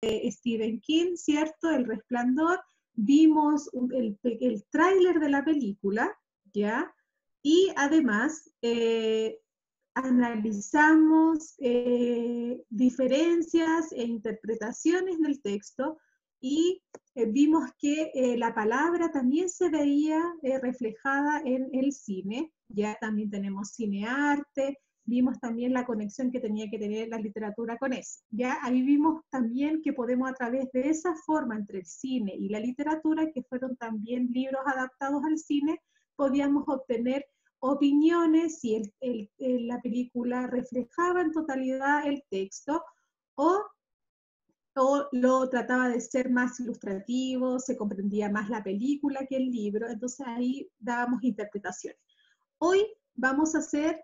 Stephen King, ¿cierto? El Resplandor, vimos el tráiler de la película, ¿ya? Y además analizamos diferencias e interpretaciones del texto y vimos que la palabra también se veía reflejada en el cine, ya también tenemos cinearte, vimos también la conexión que tenía que tener la literatura con eso. Ya ahí vimos también que podemos a través de esa forma entre el cine y la literatura, que fueron también libros adaptados al cine, podíamos obtener opiniones si la película reflejaba en totalidad el texto o lo trataba de ser más ilustrativo, se comprendía más la película que el libro, entonces ahí dábamos interpretaciones. Hoy vamos a hacer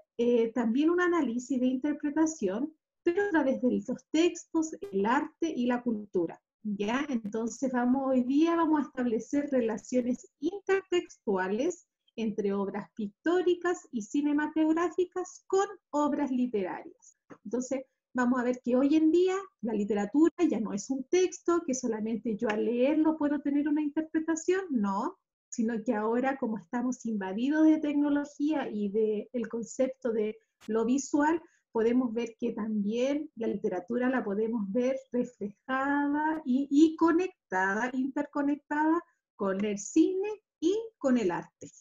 también un análisis de interpretación, pero a través de los textos, el arte y la cultura. ¿Ya? Entonces hoy día vamos a establecer relaciones intertextuales entre obras pictóricas y cinematográficas con obras literarias. Entonces, vamos a ver que hoy en día la literatura ya no es un texto, que solamente yo al leerlo puedo tener una interpretación, no, sino que ahora como estamos invadidos de tecnología y del concepto de lo visual, podemos ver que también la literatura la podemos ver reflejada y conectada, interconectada con el cine y con el arte.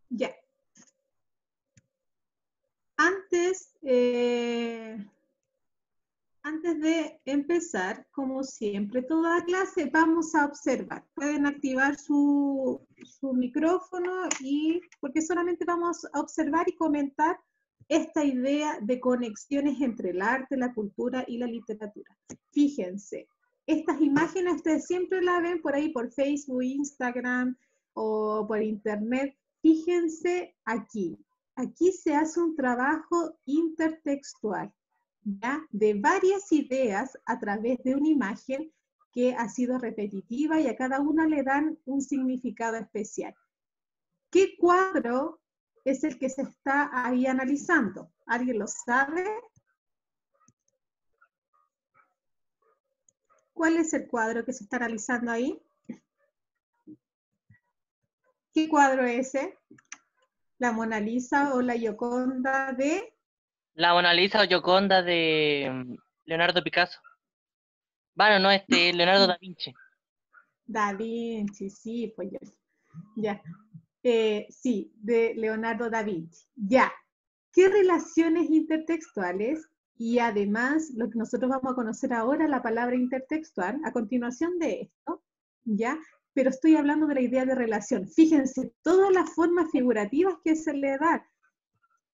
Ya. Antes de empezar, como siempre, toda clase, vamos a observar. Pueden activar su micrófono porque solamente vamos a observar y comentar esta idea de conexiones entre el arte, la cultura y la literatura. Fíjense, estas imágenes ustedes siempre las ven por ahí, por Facebook, Instagram o por internet. Fíjense aquí. Aquí se hace un trabajo intertextual, ¿ya? De varias ideas a través de una imagen que ha sido repetitiva y a cada una le dan un significado especial. ¿Qué cuadro es el que se está ahí analizando? ¿Alguien lo sabe? ¿Cuál es el cuadro que se está analizando ahí? ¿Qué cuadro es ese? ¿La Mona Lisa o la Gioconda de...? La Mona Lisa o Gioconda de Leonardo Picasso. Bueno, no, Leonardo da Vinci. Da Vinci, sí, pues ya. Sí, de Leonardo da Vinci. Ya. ¿Qué relaciones intertextuales? Y además, lo que nosotros vamos a conocer ahora, la palabra intertextual, a continuación de esto, ¿ya? Pero estoy hablando de la idea de relación. Fíjense, todas las formas figurativas que se le da.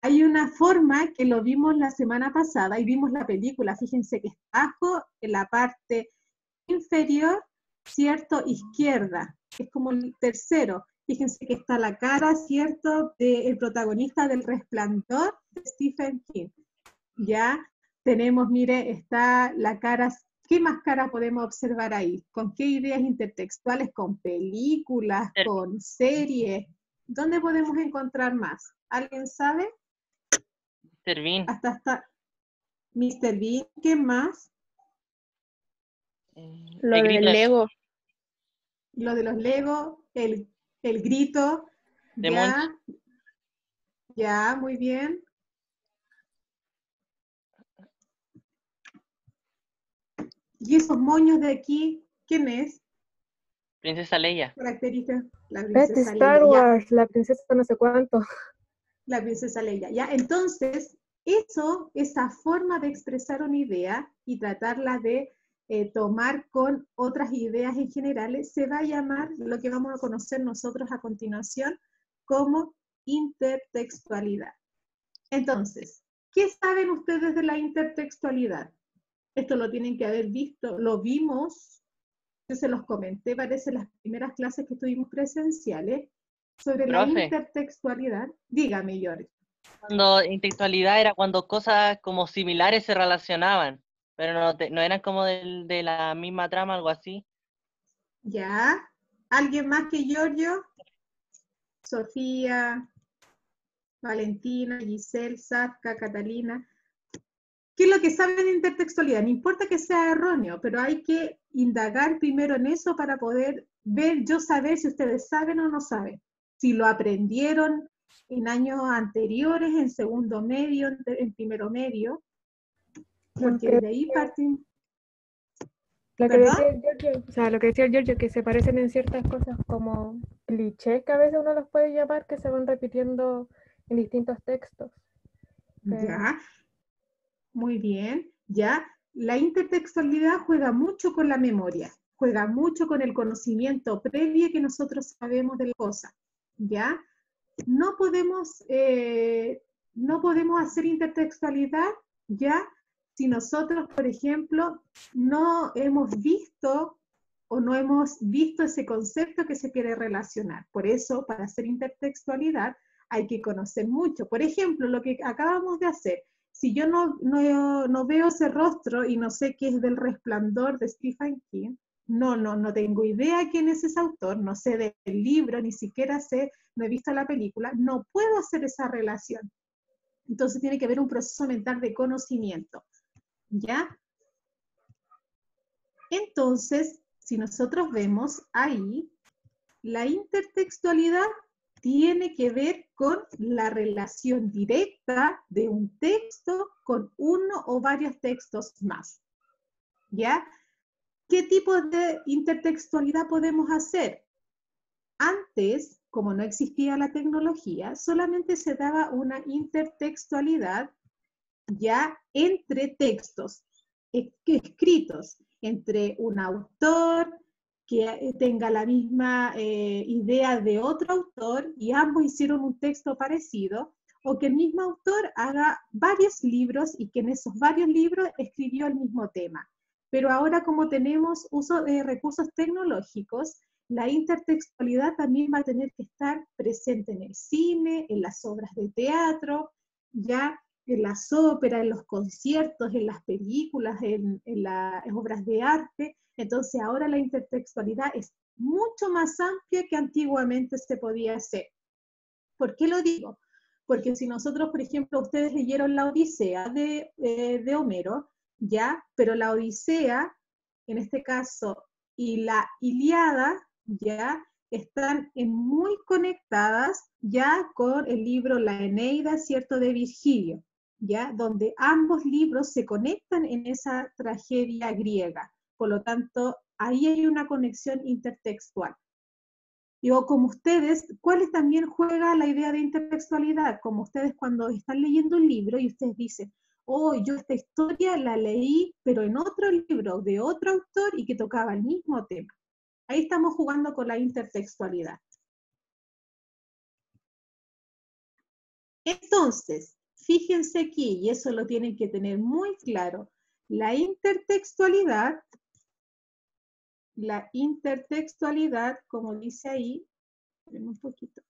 Hay una forma que lo vimos la semana pasada y vimos la película, fíjense que está abajo, en la parte inferior, ¿cierto? Izquierda, es como el tercero. Fíjense que está la cara, ¿cierto?, del protagonista del Resplandor, de Stephen King. Ya tenemos, mire, está la cara. ¿Qué más cara podemos observar ahí? ¿Con qué ideas intertextuales? ¿Con películas? ¿Con series? ¿Dónde podemos encontrar más? ¿Alguien sabe? Mr. Bean. Hasta Mr. Bean. ¿Qué más? Lo del Lego. Lo de los Lego, el grito. De Ya. Ya, muy bien. ¿Y esos moños de aquí, quién es? Princesa Leia. Característica. La Este princesa Star Leia. Wars, la princesa no sé cuánto. La princesa Leia. Ya, entonces, esa forma de expresar una idea y tratarla de tomar con otras ideas en general, se va a llamar lo que vamos a conocer nosotros a continuación como intertextualidad. Entonces, ¿qué saben ustedes de la intertextualidad? Esto lo tienen que haber visto, lo vimos, yo se los comenté, parece las primeras clases que tuvimos presenciales, sobre la Profe. intertextualidad. Dígame, George. Cuando intertextualidad era cuando cosas como similares se relacionaban, pero no eran como de la misma trama, algo así. ¿Ya? ¿Alguien más que Giorgio? Sofía. Valentina, Giselle, Safka, Catalina. ¿Qué es lo que saben de intertextualidad? No importa que sea erróneo, pero hay que indagar primero en eso para poder ver, yo saber si ustedes saben o no saben. Si lo aprendieron en años anteriores, en segundo medio, en primero medio, porque de ahí parten. Lo que ¿Perdón? decía el Giorgio, o sea, lo que decía el Giorgio, que se parecen en ciertas cosas como clichés que a veces uno los puede llamar, que se van repitiendo en distintos textos. Ya, muy bien. Ya, la intertextualidad juega mucho con la memoria, juega mucho con el conocimiento previo que nosotros sabemos de la cosa. ¿Ya? No podemos, no podemos hacer intertextualidad ya si nosotros, por ejemplo, no hemos visto o no hemos visto ese concepto que se quiere relacionar. Por eso, para hacer intertextualidad, hay que conocer mucho. Por ejemplo, lo que acabamos de hacer, si yo no veo ese rostro y no sé qué es del Resplandor de Stephen King, no tengo idea quién es ese autor, no sé del libro, ni siquiera sé, no he visto la película, no puedo hacer esa relación. Entonces tiene que haber un proceso mental de conocimiento, ¿ya? Entonces, si nosotros vemos ahí, la intertextualidad tiene que ver con la relación directa de un texto con uno o varios textos más, ¿ya? ¿Qué tipo de intertextualidad podemos hacer? Antes, como no existía la tecnología, solamente se daba una intertextualidad ya entre textos escritos, entre un autor que tenga la misma idea de otro autor y ambos hicieron un texto parecido, o que el mismo autor haga varios libros y que en esos varios libros escribió el mismo tema. Pero ahora, como tenemos uso de recursos tecnológicos, la intertextualidad también va a tener que estar presente en el cine, en las obras de teatro, ya en las óperas, en los conciertos, en las películas, en las obras de arte. Entonces ahora la intertextualidad es mucho más amplia que antiguamente se podía hacer. ¿Por qué lo digo? Porque si nosotros, por ejemplo, ustedes leyeron la Odisea de Homero, ¿ya? Pero la Odisea, en este caso, y la Ilíada, ¿ya? Están muy conectadas ya con el libro La Eneida, ¿cierto?, de Virgilio, ¿ya? Donde ambos libros se conectan en esa tragedia griega. Por lo tanto, ahí hay una conexión intertextual. Digo, como ustedes, ¿cuál también juega la idea de intertextualidad? Como ustedes cuando están leyendo un libro y ustedes dicen, oh, yo esta historia la leí, pero en otro libro de otro autor y que tocaba el mismo tema. Ahí estamos jugando con la intertextualidad. Entonces, fíjense aquí, y eso lo tienen que tener muy claro, la intertextualidad, como dice ahí, un poquito,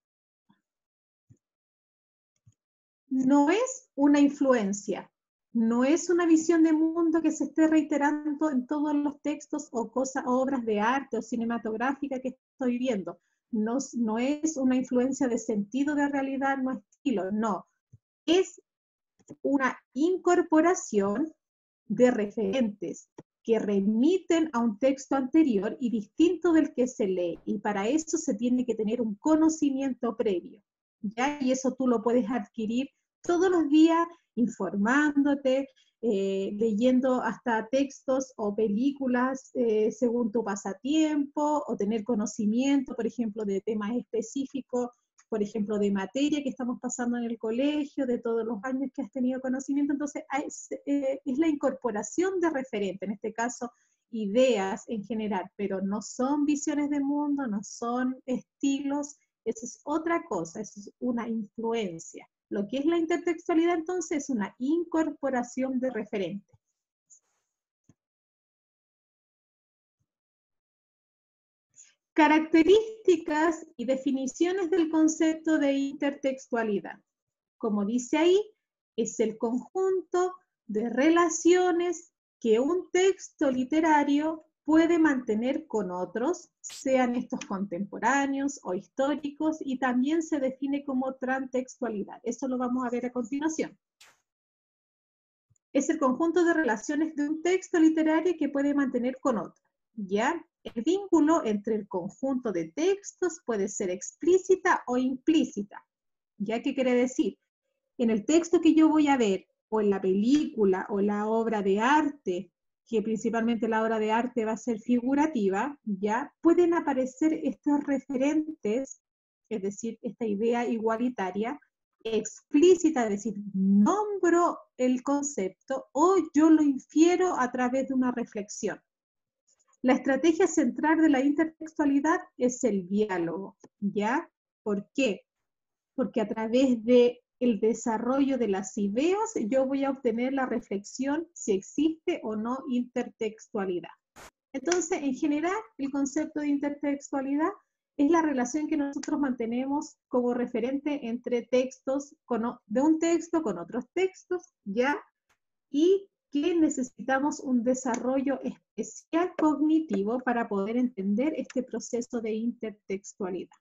no es una influencia, no es una visión de mundo que se esté reiterando en todos los textos o obras de arte o cinematográfica que estoy viendo. No es una influencia de sentido de realidad, no estilo, no. Es una incorporación de referentes que remiten a un texto anterior y distinto del que se lee, y para eso se tiene que tener un conocimiento previo, ¿ya? Y eso tú lo puedes adquirir todos los días informándote, leyendo hasta textos o películas según tu pasatiempo, o tener conocimiento, por ejemplo, de temas específicos, por ejemplo, de materia que estamos pasando en el colegio, de todos los años que has tenido conocimiento. Entonces, es la incorporación de referente, en este caso, ideas en general, pero no son visiones de mundo, no son estilos, eso es otra cosa, eso es una influencia. Lo que es la intertextualidad, entonces, es una incorporación de referente. Características y definiciones del concepto de intertextualidad. Como dice ahí, es el conjunto de relaciones que un texto literario puede mantener con otros, sean estos contemporáneos o históricos, y también se define como transtextualidad. Eso lo vamos a ver a continuación. Es el conjunto de relaciones de un texto literario que puede mantener con otro, ¿ya? El vínculo entre el conjunto de textos puede ser explícita o implícita. ¿Ya? ¿Qué quiere decir? En el texto que yo voy a ver, o en la película, o la obra de arte, que principalmente la obra de arte va a ser figurativa, ¿ya? Pueden aparecer estos referentes, es decir, esta idea igualitaria, explícita, es decir, nombro el concepto o yo lo infiero a través de una reflexión. La estrategia central de la intertextualidad es el diálogo, ¿ya? ¿Por qué? Porque a través del desarrollo de las ideas yo voy a obtener la reflexión si existe o no intertextualidad. Entonces, en general, el concepto de intertextualidad es la relación que nosotros mantenemos como referente entre textos, de un texto con otros textos, ¿ya? Y que necesitamos un desarrollo especial cognitivo para poder entender este proceso de intertextualidad.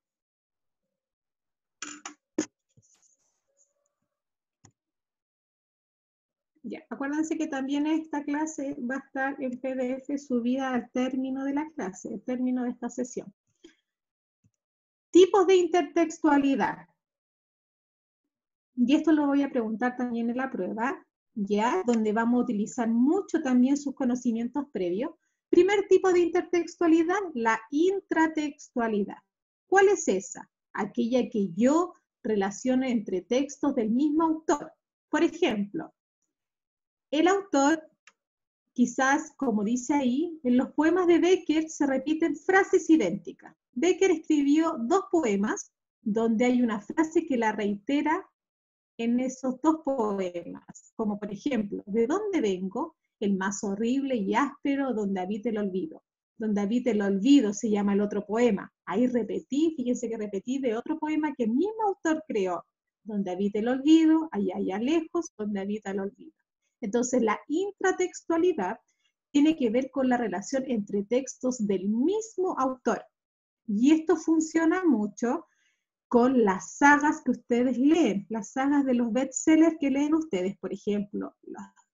Ya, acuérdense que también esta clase va a estar en PDF subida al término de la clase, al término de esta sesión. Tipos de intertextualidad. Y esto lo voy a preguntar también en la prueba, ya, donde vamos a utilizar mucho también sus conocimientos previos. Primer tipo de intertextualidad, la intratextualidad. ¿Cuál es esa? Aquella que yo relaciono entre textos del mismo autor. Por ejemplo, el autor, quizás, como dice ahí, en los poemas de Becker se repiten frases idénticas. Becker escribió 2 poemas donde hay una frase que la reitera en esos 2 poemas, como por ejemplo, ¿de dónde vengo? El más horrible y áspero donde habita el olvido. Donde habita el olvido se llama el otro poema. Ahí repetí, fíjense que repetí de otro poema que el mismo autor creó. Donde habita el olvido, allá lejos, donde habita el olvido. Entonces, la intratextualidad tiene que ver con la relación entre textos del mismo autor. Y esto funciona mucho con las sagas que ustedes leen, las sagas de los bestsellers que leen ustedes, por ejemplo,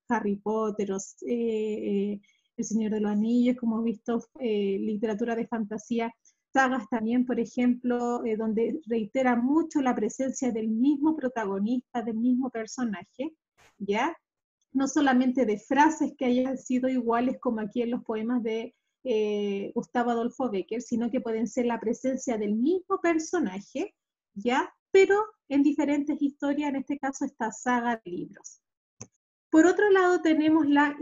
Harry Potter, El Señor de los Anillos, como hemos visto, literatura de fantasía, sagas también, por ejemplo, donde reitera mucho la presencia del mismo protagonista, del mismo personaje, ¿ya? No solamente de frases que hayan sido iguales como aquí en los poemas de Gustavo Adolfo Bécquer, sino que pueden ser la presencia del mismo personaje, ¿ya? Pero en diferentes historias, en este caso esta saga de libros. Por otro lado tenemos la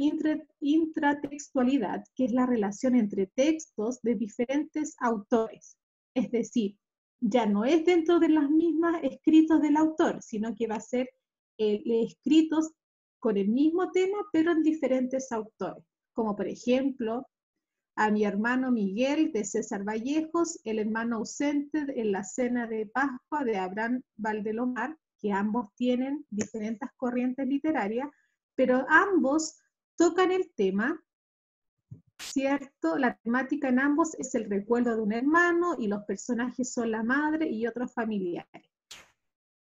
intratextualidad, que es la relación entre textos de diferentes autores. Es decir, ya no es dentro de las mismas escritos del autor, sino que va a ser escritos con el mismo tema, pero en diferentes autores. Como por ejemplo, A mi hermano Miguel, de César Vallejos, El hermano ausente en la cena de Pascua, de Abraham Valdelomar, que ambos tienen diferentes corrientes literarias, pero ambos tocan el tema, ¿cierto? La temática en ambos es el recuerdo de un hermano y los personajes son la madre y otros familiares.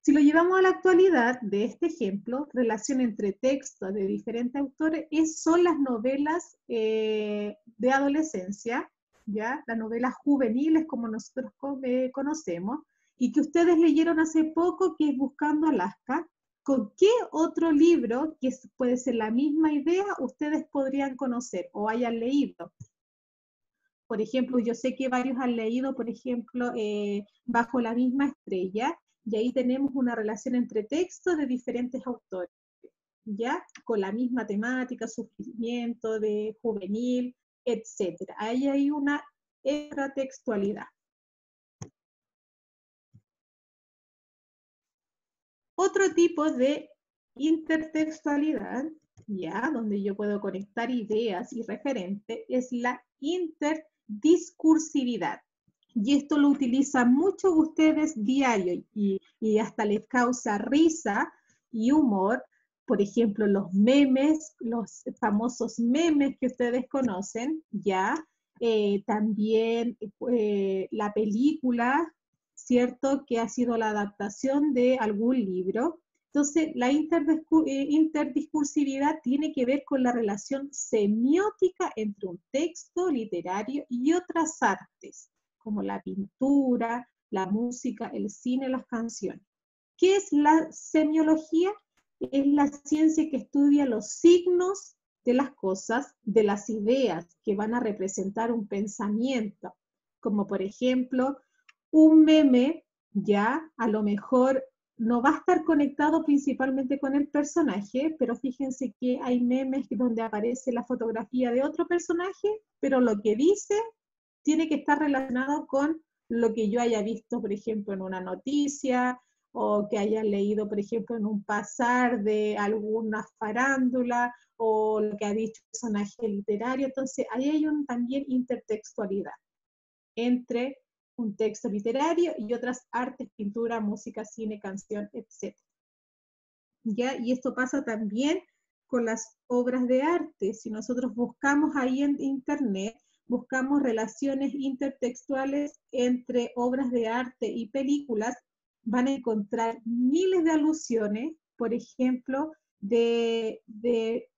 Si lo llevamos a la actualidad de este ejemplo, relación entre textos de diferentes autores, son las novelas de adolescencia, ¿ya? Las novelas juveniles como nosotros conocemos, y que ustedes leyeron hace poco, que es Buscando Alaska. ¿Con qué otro libro, que puede ser la misma idea, ustedes podrían conocer o hayan leído? Por ejemplo, yo sé que varios han leído, por ejemplo, Bajo la misma estrella, y ahí tenemos una relación entre textos de diferentes autores, ¿ya? Con la misma temática, sufrimiento, de juvenil, etc. Ahí hay una intratextualidad. Otro tipo de intertextualidad, ¿ya? Donde yo puedo conectar ideas y referentes, es la interdiscursividad. Y esto lo utilizan mucho ustedes diario y hasta les causa risa y humor. Por ejemplo, los memes, los famosos memes que ustedes conocen, ¿ya? también la película, ¿cierto? Que ha sido la adaptación de algún libro. Entonces, la interdiscursividad tiene que ver con la relación semiótica entre un texto literario y otras artes, como la pintura, la música, el cine, las canciones. ¿Qué es la semiología? Es la ciencia que estudia los signos de las cosas, de las ideas que van a representar un pensamiento, como por ejemplo, un meme, ya a lo mejor no va a estar conectado principalmente con el personaje, pero fíjense que hay memes donde aparece la fotografía de otro personaje, pero lo que dice tiene que estar relacionado con lo que yo haya visto, por ejemplo, en una noticia, o que haya leído, por ejemplo, en un pasar de alguna farándula, o lo que ha dicho un personaje literario. Entonces, ahí hay también intertextualidad entre un texto literario y otras artes, pintura, música, cine, canción, etc. ¿Ya? Y esto pasa también con las obras de arte. Si nosotros buscamos ahí en internet, buscamos relaciones intertextuales entre obras de arte y películas, van a encontrar miles de alusiones, por ejemplo, de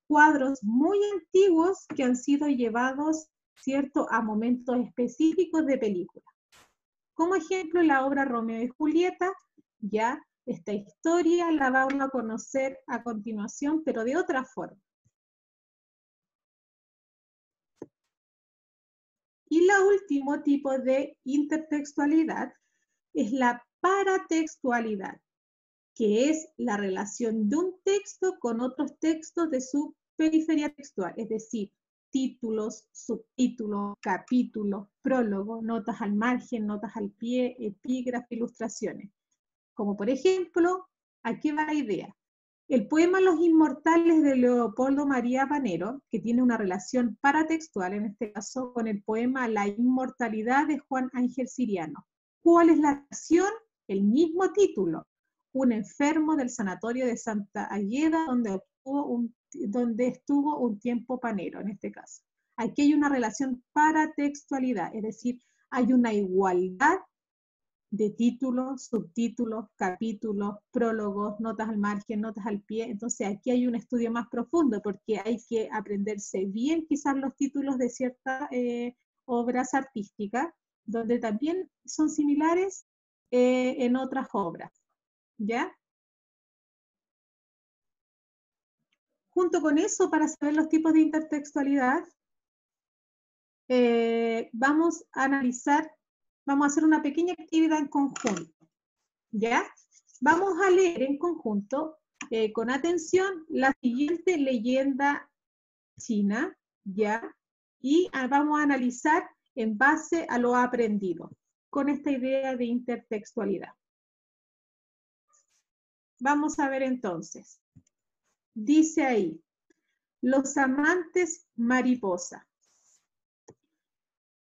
cuadros muy antiguos que han sido llevados, ¿cierto?, a momentos específicos de película. Como ejemplo, la obra Romeo y Julieta, ya esta historia la vamos a conocer a continuación, pero de otra forma. Y el último tipo de intertextualidad es la paratextualidad, que es la relación de un texto con otros textos de su periferia textual, es decir, títulos, subtítulos, capítulos, prólogo, notas al margen, notas al pie, epígrafe, ilustraciones. Como por ejemplo, aquí va la idea. El poema Los Inmortales de Leopoldo María Panero, que tiene una relación paratextual, en este caso, con el poema La Inmortalidad de Juan Ángel Siriano. ¿Cuál es la relación? El mismo título. Un enfermo del sanatorio de Santa Águeda, donde estuvo un tiempo Panero, en este caso. Aquí hay una relación paratextualidad, es decir, hay una igualdad de títulos, subtítulos, capítulos, prólogos, notas al margen, notas al pie. Entonces aquí hay un estudio más profundo porque hay que aprenderse bien quizás los títulos de ciertas obras artísticas, donde también son similares en otras obras, ¿ya? Junto con eso, para saber los tipos de intertextualidad, vamos a analizar, vamos a hacer una pequeña actividad en conjunto, ¿ya? Vamos a leer en conjunto, con atención, la siguiente leyenda china, ¿ya? Y vamos a analizar en base a lo aprendido, con esta idea de intertextualidad. Vamos a ver entonces. Dice ahí, los amantes mariposa.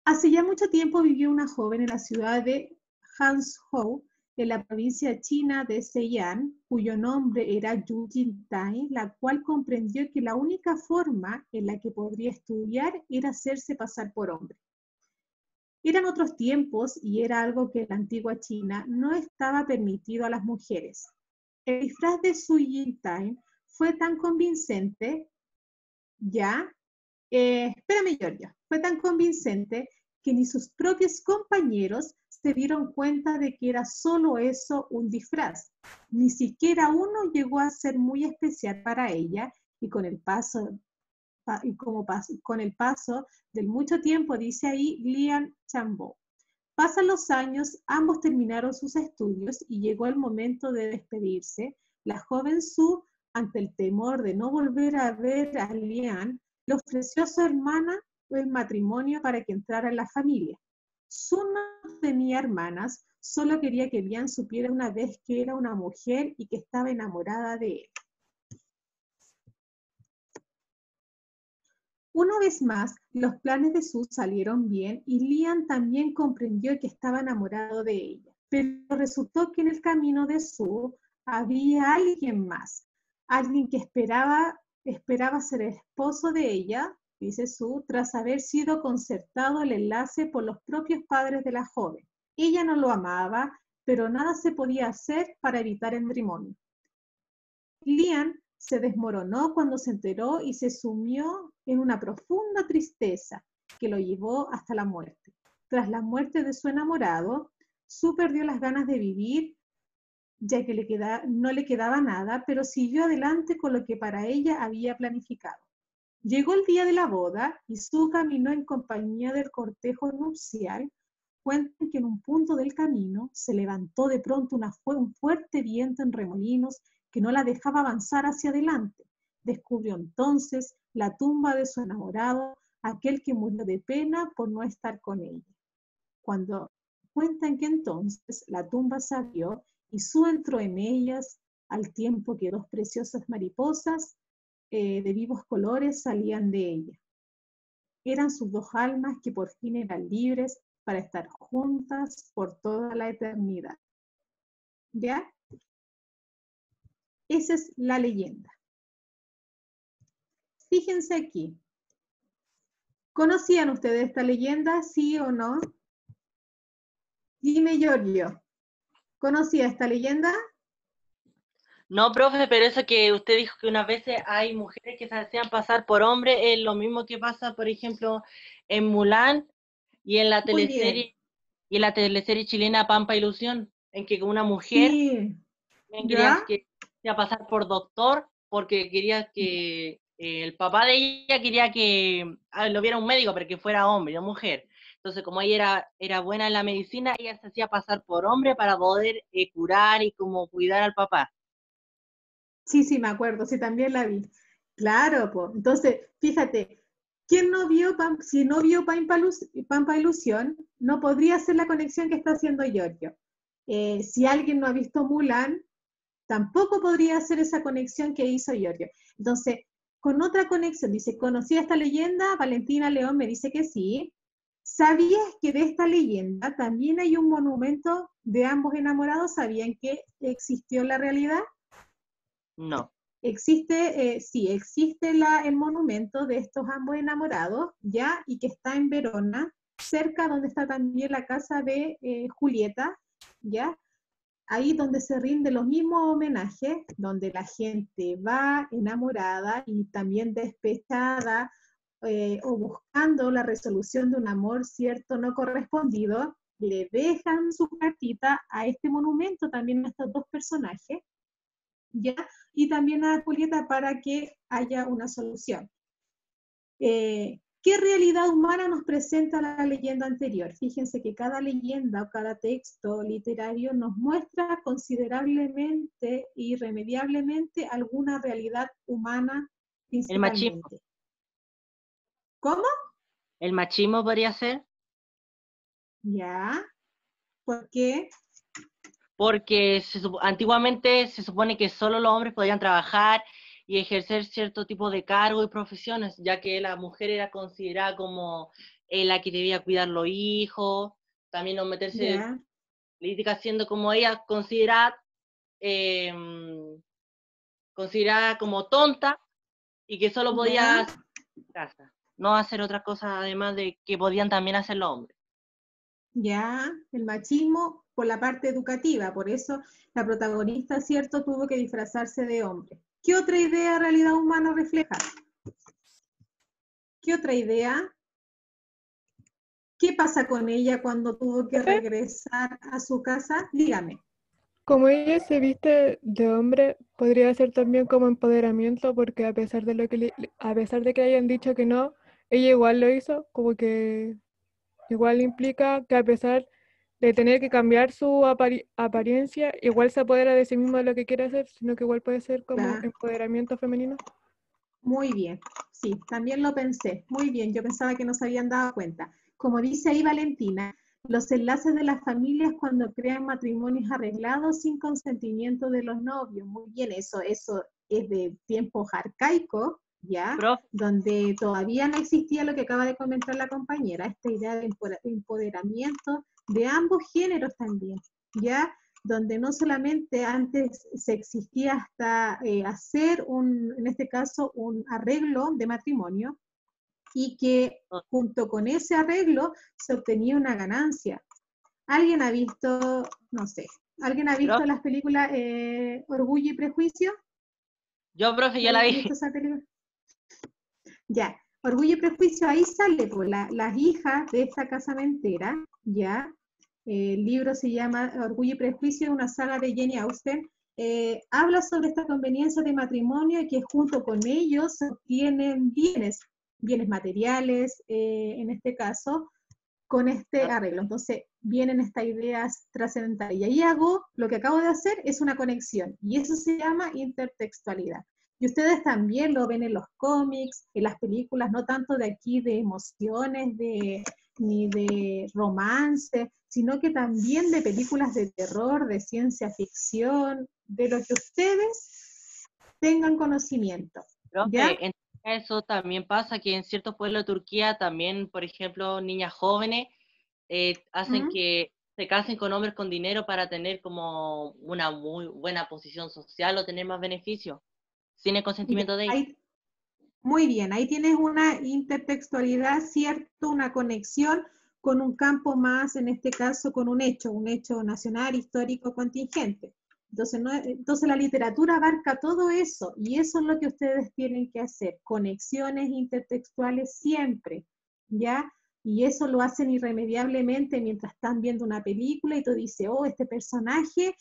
Hace ya mucho tiempo vivió una joven en la ciudad de Hangzhou, en la provincia china de Zhejiang, cuyo nombre era Yu Jintai, la cual comprendió que la única forma en la que podría estudiar era hacerse pasar por hombre. Eran otros tiempos y era algo que en la antigua China no estaba permitido a las mujeres. El disfraz de Su Jintai fue tan convincente, espérame, Giorgio, fue tan convincente que ni sus propios compañeros se dieron cuenta de que era solo eso, un disfraz. Ni siquiera uno llegó a ser muy especial para ella, y con el paso del mucho tiempo, dice ahí Lian Chambo. Pasan los años, ambos terminaron sus estudios y llegó el momento de despedirse. La joven Su, ante el temor de no volver a ver a Lian, le ofreció a su hermana el matrimonio para que entrara en la familia. Su no tenía hermanas, solo quería que Lian supiera una vez que era una mujer y que estaba enamorada de él. Una vez más, los planes de Su salieron bien y Lian también comprendió que estaba enamorado de ella. Pero resultó que en el camino de Su había alguien más, alguien que esperaba ser el esposo de ella, dice Su, tras haber sido concertado el enlace por los propios padres de la joven. Ella no lo amaba, pero nada se podía hacer para evitar el matrimonio. Lian se desmoronó cuando se enteró y se sumió en una profunda tristeza que lo llevó hasta la muerte. Tras la muerte de su enamorado, Su perdió las ganas de vivir, ya que no le quedaba nada, pero siguió adelante con lo que para ella había planificado. Llegó el día de la boda y Su caminó en compañía del cortejo nupcial. Cuentan que en un punto del camino se levantó de pronto un fuerte viento en remolinos que no la dejaba avanzar hacia adelante. Descubrió entonces la tumba de su enamorado, aquel que murió de pena por no estar con ella. Cuando cuentan que entonces la tumba se abrió y Su entró en ellas, al tiempo que dos preciosas mariposas de vivos colores salían de ella. Eran sus dos almas que por fin eran libres para estar juntas por toda la eternidad. ¿Ya? Esa es la leyenda. Fíjense aquí. ¿Conocían ustedes esta leyenda, sí o no? Dime, Giorgio, ¿conocía esta leyenda? No, profe, pero eso que usted dijo que unas veces hay mujeres que se hacían pasar por hombres, es lo mismo que pasa, por ejemplo, en Mulan y en la Muy bien. teleserie chilena Pampa Ilusión, en que una mujer Sí. quería ¿Ya? que se iba a pasar por doctor porque quería que el papá de ella quería que lo viera un médico, pero que fuera hombre, no mujer. Entonces, como ella era buena en la medicina, ella se hacía pasar por hombre para poder curar y como cuidar al papá. Sí, sí, me acuerdo, sí, también la vi. Claro, pues. Entonces, fíjate, ¿quién no vio, si no vio Pampa Ilusión, no podría hacer la conexión que está haciendo Giorgio? Si alguien no ha visto Mulan, tampoco podría hacer esa conexión que hizo Giorgio. Entonces, con otra conexión, dice, ¿conocía esta leyenda? Valentina León me dice que sí. ¿Sabías que de esta leyenda también hay un monumento de ambos enamorados? ¿Sabían que existió en la realidad? No. Existe, sí, existe el monumento de estos ambos enamorados, ¿ya? Y que está en Verona, cerca donde está también la casa de Julieta, ¿ya? Ahí donde se rinden los mismos homenajes, donde la gente va enamorada y también despechada o buscando la resolución de un amor cierto no correspondido, le dejan su cartita a este monumento también a estos dos personajes, ¿ya? Y también a Julieta para que haya una solución. ¿Qué realidad humana nos presenta la leyenda anterior? Fíjense que cada leyenda o cada texto literario nos muestra considerablemente e irremediablemente alguna realidad humana El machismo. principalmente. ¿Cómo? ¿El machismo podría ser? Ya. ¿Por qué? Porque antiguamente se supone que solo los hombres podían trabajar y ejercer cierto tipo de cargos y profesiones, ya que la mujer era considerada como la que debía cuidar los hijos, también no meterse Ya. en política, siendo como ella considerada como tonta y que solo podía hacer casa, no hacer otra cosa además de que podían también hacer los hombres. Ya, el machismo por la parte educativa, por eso la protagonista, ¿cierto?, tuvo que disfrazarse de hombre. ¿Qué otra idea realidad humana refleja? ¿Qué otra idea? ¿Qué pasa con ella cuando tuvo que regresar a su casa? Dígame. Como ella se viste de hombre, podría ser también como empoderamiento, porque a pesar de a pesar de que hayan dicho que no, ella igual lo hizo, como que igual implica que a pesar de tener que cambiar su apariencia, igual se apodera de sí misma de lo que quiere hacer, sino que igual puede ser como empoderamiento femenino. Muy bien, sí, también lo pensé. Muy bien, yo pensaba que no se habían dado cuenta. Como dice ahí Valentina, los enlaces de las familias cuando crean matrimonios arreglados sin consentimiento de los novios. Muy bien, eso es de tiempos arcaicos, ¿ya? Profe, Donde todavía no existía lo que acaba de comentar la compañera, esta idea de empoderamiento de ambos géneros también, ¿ya? Donde no solamente antes se existía hasta hacer en este caso, un arreglo de matrimonio, y que junto con ese arreglo se obtenía una ganancia. ¿Alguien ha visto, no sé, alguien ha visto las películas Orgullo y Prejuicio? Yo, profe, ya la ¿Alguien ha vi. visto esa película? Ya, Orgullo y Prejuicio, ahí sale pues, las hijas de esta casamentera, ya. El libro se llama Orgullo y Prejuicio, una saga de Jane Austen. Habla sobre esta conveniencia de matrimonio y que junto con ellos se obtienen bienes materiales, en este caso, con este arreglo. Entonces, vienen estas ideas trascendentales. Y ahí lo que acabo de hacer es una conexión, y eso se llama intertextualidad. Y ustedes también lo ven en los cómics, en las películas, no tanto de aquí de emociones, ni de romance, sino que también de películas de terror, de ciencia ficción, de lo que ustedes tengan conocimiento. ¿Ya? Profe, en eso también pasa que en ciertos pueblos de Turquía también, por ejemplo, niñas jóvenes hacen que se casen con hombres con dinero para tener como una muy buena posición social o tener más beneficios, sin el consentimiento de ellos. Muy bien, ahí tienes una intertextualidad, ¿cierto? Una conexión con un campo más, en este caso, con un hecho nacional, histórico, contingente. Entonces la literatura abarca todo eso, y eso es lo que ustedes tienen que hacer, conexiones intertextuales siempre, ¿ya? Y eso lo hacen irremediablemente mientras están viendo una película y tú dices, oh, este personaje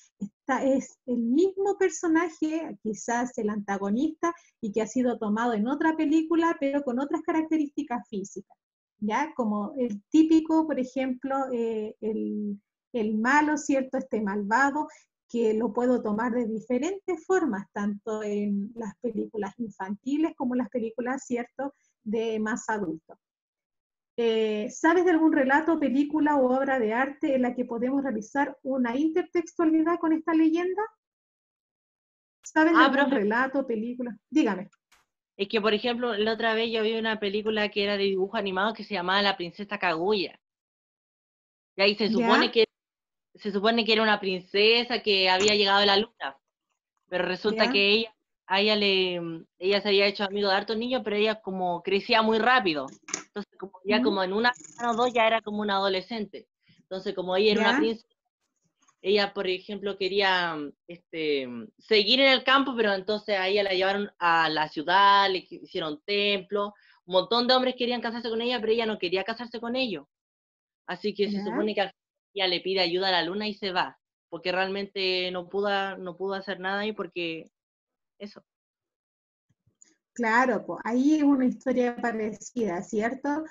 es el mismo personaje, quizás el antagonista, y que ha sido tomado en otra película, pero con otras características físicas, ¿ya? Como el típico, por ejemplo, el malo, ¿cierto? Este malvado, que lo puedo tomar de diferentes formas, tanto en las películas infantiles como en las películas, ¿cierto?, de más adultos. ¿Sabes de algún relato, película o obra de arte en la que podemos realizar una intertextualidad con esta leyenda? ¿Sabes de algún profe, relato, película? Dígame. es que, por ejemplo, la otra vez yo vi una película que era de dibujo animado que se llamaba La Princesa Kaguya. Y ahí se supone ¿Ya? que era una princesa que había llegado a la luna, pero resulta ¿Ya? que ella se había hecho amigo de hartos niños, pero ella como crecía muy rápido. Entonces, como ya como en una semana o dos ya era como una adolescente. Entonces, como ella era una ¿Ya? princesa, ella, por ejemplo, quería seguir en el campo, pero entonces a ella la llevaron a la ciudad, le hicieron templo, un montón de hombres querían casarse con ella, pero ella no quería casarse con ellos. Así que se ¿Ya? supone que al final ella le pide ayuda a la luna y se va, porque realmente no pudo hacer nada ahí porque eso. Claro, pues ahí es una historia parecida, ¿cierto?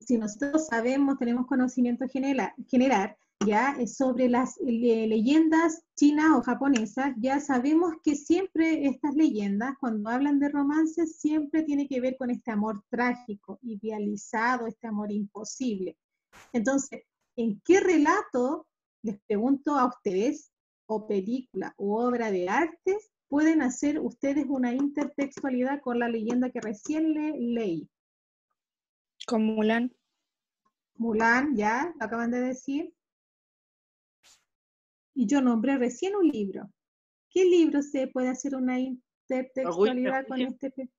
Si nosotros sabemos, tenemos conocimiento general, ya sobre las leyendas chinas o japonesas, ya sabemos que siempre estas leyendas, cuando hablan de romances, siempre tiene que ver con este amor trágico, idealizado, este amor imposible. Entonces, ¿en qué relato, les pregunto a ustedes, o película o obra de arte, pueden hacer ustedes una intertextualidad con la leyenda que recién leí? Con Mulan. Mulan, ya, lo acaban de decir. Y yo nombré recién un libro. ¿Qué libro se puede hacer una Orgullo y intertextualidad con Prejuicio. este?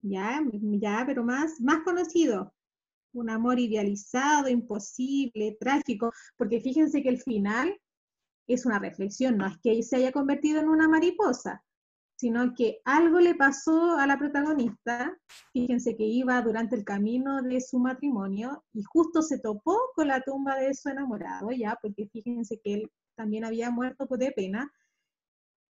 Ya, pero más conocido. Un amor idealizado, imposible, trágico, porque fíjense que el final es una reflexión, no es que se haya convertido en una mariposa, sino que algo le pasó a la protagonista. Fíjense que iba durante el camino de su matrimonio y justo se topó con la tumba de su enamorado, ya, porque fíjense que él también había muerto de pena,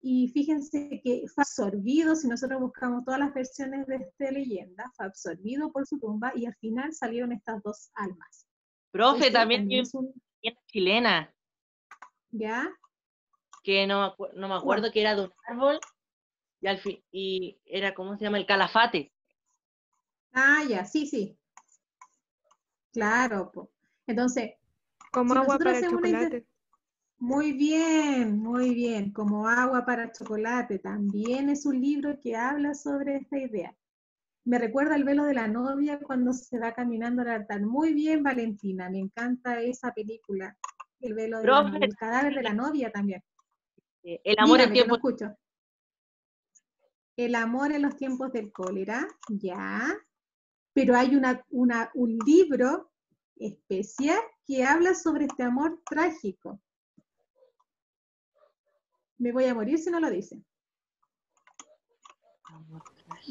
y fíjense que fue absorbido, si nosotros buscamos todas las versiones de esta leyenda, fue absorbido por su tumba y al final salieron estas dos almas. Profe, Ese también también hay es un, una chilena, ¿ya? que no me ¿Cuál? acuerdo, que era de un árbol, y era, ¿cómo se llama? El calafate. Ya, sí, claro. Po. Entonces, Como si agua nosotros para el hacemos chocolate. muy bien, como agua para chocolate, también es un libro que habla sobre esta idea. Me recuerda El velo de la novia cuando se va caminando al altar. Muy bien, Valentina, me encanta esa película, El velo de la Profe, novia, El cadáver de la novia también. el amor en Dígame, que no tiempo. escucho. El amor en los tiempos del cólera, ya. pero hay un libro especial que habla sobre este amor trágico. Me voy a morir si no lo dicen.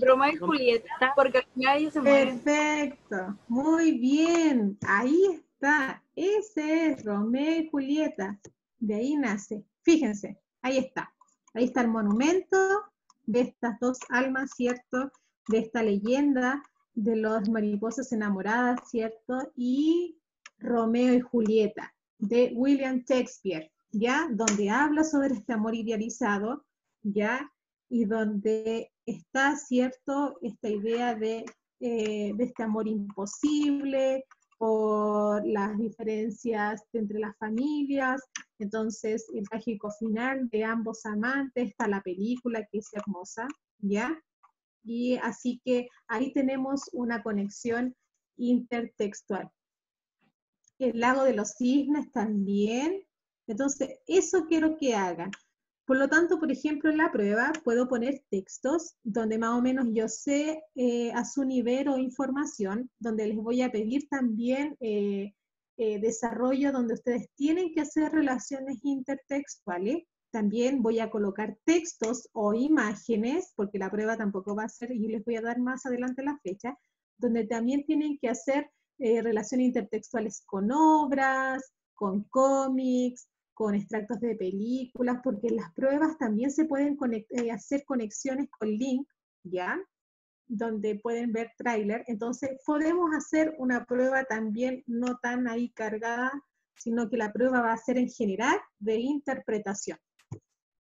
Romeo y Julieta, porque al final ellos se mueren. Perfecto, muy bien, ahí está, ese es Romeo y Julieta, de ahí nace, fíjense, ahí está el monumento de estas dos almas, ¿cierto? De esta leyenda de los mariposas enamoradas, ¿cierto? Y Romeo y Julieta, de William Shakespeare, ¿ya? Donde habla sobre este amor idealizado, ¿ya? Y donde está, ¿cierto?, esta idea de este amor imposible, por las diferencias entre las familias. Entonces, el trágico final de ambos amantes, está la película que es hermosa, ¿ya? Y así que ahí tenemos una conexión intertextual. El lago de los cisnes también. Entonces, eso quiero que hagan. Por lo tanto, por ejemplo, en la prueba puedo poner textos donde más o menos yo sé a su nivel o información, donde les voy a pedir también desarrollo donde ustedes tienen que hacer relaciones intertextuales. También voy a colocar textos o imágenes, porque la prueba tampoco va a ser, y les voy a dar más adelante la fecha, donde también tienen que hacer relaciones intertextuales con obras, con cómics, con extractos de películas, porque en las pruebas también se pueden hacer conexiones con link, ¿ya? Donde pueden ver tráiler. Entonces, podemos hacer una prueba también no tan ahí cargada, sino que la prueba va a ser en general de interpretación,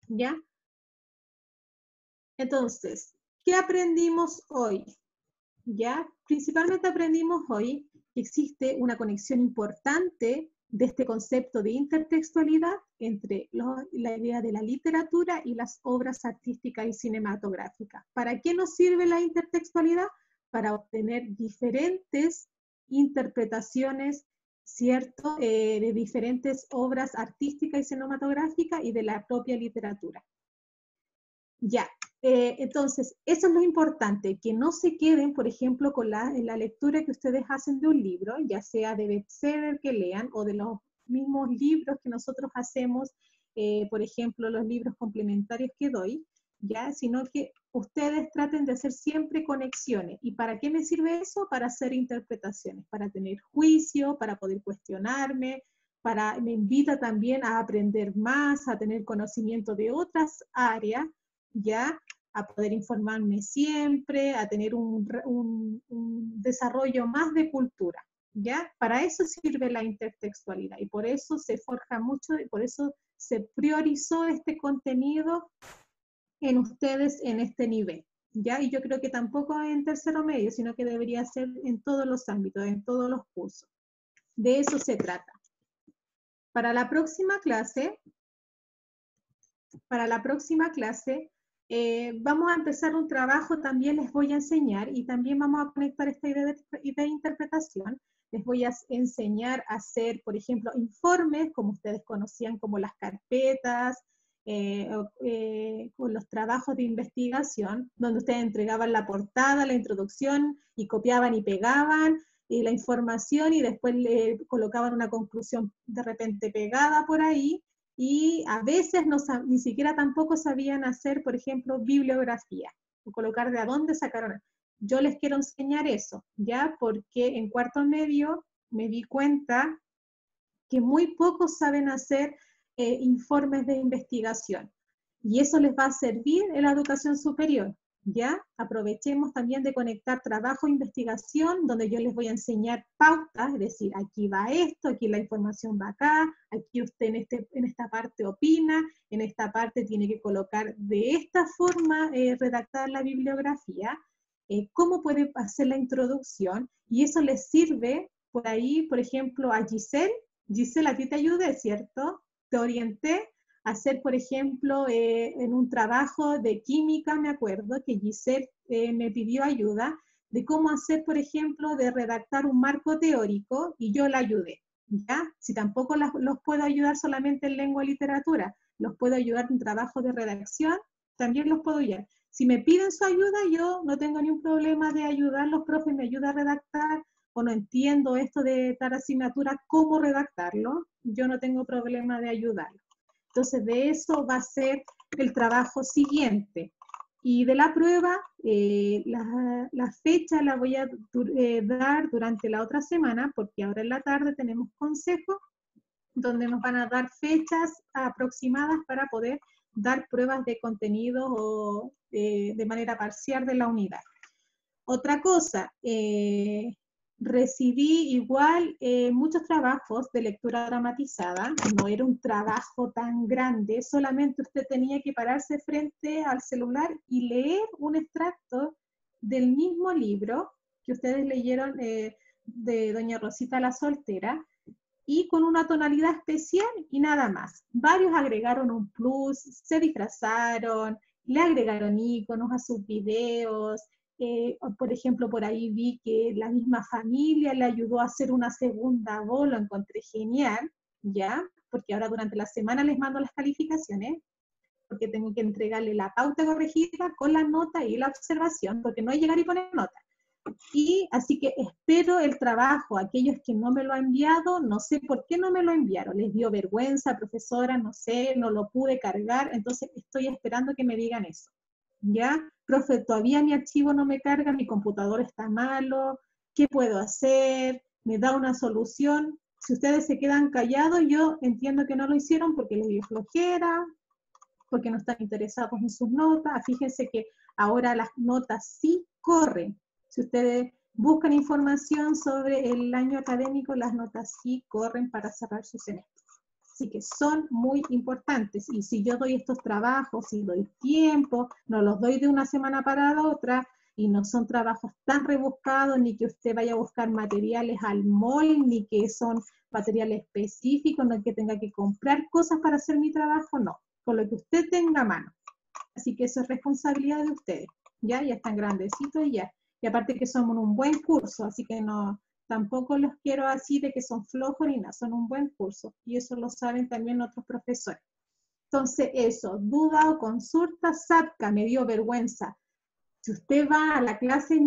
¿ya? Entonces, ¿qué aprendimos hoy? ¿Ya? Principalmente aprendimos hoy que existe una conexión importante de este concepto de intertextualidad entre la idea de la literatura y las obras artísticas y cinematográficas. ¿Para qué nos sirve la intertextualidad? Para obtener diferentes interpretaciones, ¿cierto?, de diferentes obras artísticas y cinematográficas y de la propia literatura. Ya, entonces, eso es lo importante, que no se queden, por ejemplo, con la lectura que ustedes hacen de un libro, ya sea de bestseller que lean o de los mismos libros que nosotros hacemos, por ejemplo, los libros complementarios que doy, ya, sino que ustedes traten de hacer siempre conexiones. ¿Y para qué me sirve eso? Para hacer interpretaciones, para tener juicio, para poder cuestionarme, me invita también a aprender más, a tener conocimiento de otras áreas, ¿ya? A poder informarme siempre, a tener un desarrollo más de cultura, ¿ya? Para eso sirve la intertextualidad y por eso se forja mucho y por eso se priorizó este contenido en ustedes en este nivel, ¿ya? Y yo creo que tampoco en tercero medio, sino que debería ser en todos los ámbitos, en todos los cursos. De eso se trata. Para la próxima clase, vamos a empezar un trabajo, también les voy a enseñar, y también vamos a conectar esta idea de interpretación. Les voy a enseñar a hacer, por ejemplo, informes, como ustedes conocían, como las carpetas, con los trabajos de investigación, donde ustedes entregaban la portada, la introducción, y copiaban y pegaban la información, y después le colocaban una conclusión de repente pegada por ahí, y a veces ni siquiera tampoco sabían hacer, por ejemplo, bibliografía, o colocar de a dónde sacaron. Yo les quiero enseñar eso, ¿ya? Porque en cuarto medio me di cuenta que muy pocos saben hacer informes de investigación, y eso les va a servir en la educación superior, ¿ya? Aprovechemos también de conectar trabajo e investigación, donde yo les voy a enseñar pautas, es decir, aquí va esto, aquí la información va acá, aquí usted en esta parte opina, en esta parte tiene que colocar de esta forma, redactar la bibliografía, cómo puede hacer la introducción, y eso les sirve por ahí, por ejemplo, a Giselle. Giselle, a ti te ayudé, ¿cierto? Te orienté a hacer, por ejemplo, en un trabajo de química, me acuerdo que Giselle me pidió ayuda de cómo hacer, por ejemplo, de redactar un marco teórico, y yo la ayudé, ¿ya? Si tampoco los puedo ayudar solamente en lengua y literatura, los puedo ayudar en trabajo de redacción, también los puedo ayudar. Si me piden su ayuda, yo no tengo ningún problema de ayudar, los profes me ayudan a redactar, o no entiendo esto de tal asignatura, cómo redactarlo, yo no tengo problema de ayudarlo. Entonces, de eso va a ser el trabajo siguiente. Y de la prueba, la fecha la voy a dar durante la otra semana, porque ahora en la tarde tenemos consejo, donde nos van a dar fechas aproximadas para poder dar pruebas de contenido o de manera parcial de la unidad. Otra cosa, recibí igual muchos trabajos de lectura dramatizada, no era un trabajo tan grande, solamente usted tenía que pararse frente al celular y leer un extracto del mismo libro que ustedes leyeron de Doña Rosita la Soltera, y con una tonalidad especial y nada más. Varios agregaron un plus, se disfrazaron, le agregaron iconos a sus videos. Por ejemplo, por ahí vi que la misma familia le ayudó a hacer una segunda voz, lo encontré genial, ¿ya? Porque ahora durante la semana les mando las calificaciones, porque tengo que entregarle la pauta corregida con la nota y la observación, porque no es llegar y poner nota. Y así que espero el trabajo. Aquellos que no me lo han enviado, no sé por qué no me lo enviaron, les dio vergüenza, profesora, no sé, no lo pude cargar, entonces estoy esperando que me digan eso. ¿Ya? Profe, todavía mi archivo no me carga, mi computador está malo, ¿qué puedo hacer? ¿Me da una solución? Si ustedes se quedan callados, yo entiendo que no lo hicieron porque les dio flojera, porque no están interesados en sus notas. Fíjense que ahora las notas sí corren. Si ustedes buscan información sobre el año académico, las notas sí corren para cerrar su semestre. Así que son muy importantes. Y si yo doy estos trabajos, si doy tiempo, no los doy de una semana para la otra, y no son trabajos tan rebuscados, ni que usted vaya a buscar materiales al mall, ni que son materiales específicos, no que tenga que comprar cosas para hacer mi trabajo, no. Con lo que usted tenga a mano. Así que eso es responsabilidad de ustedes. Ya están grandecitos y ya. Y aparte que somos un buen curso, así que no, tampoco los quiero así de que son flojos ni nada, son un buen curso. Y eso lo saben también otros profesores. Entonces eso, duda o consulta, SATCA, me dio vergüenza. Si usted va a la clase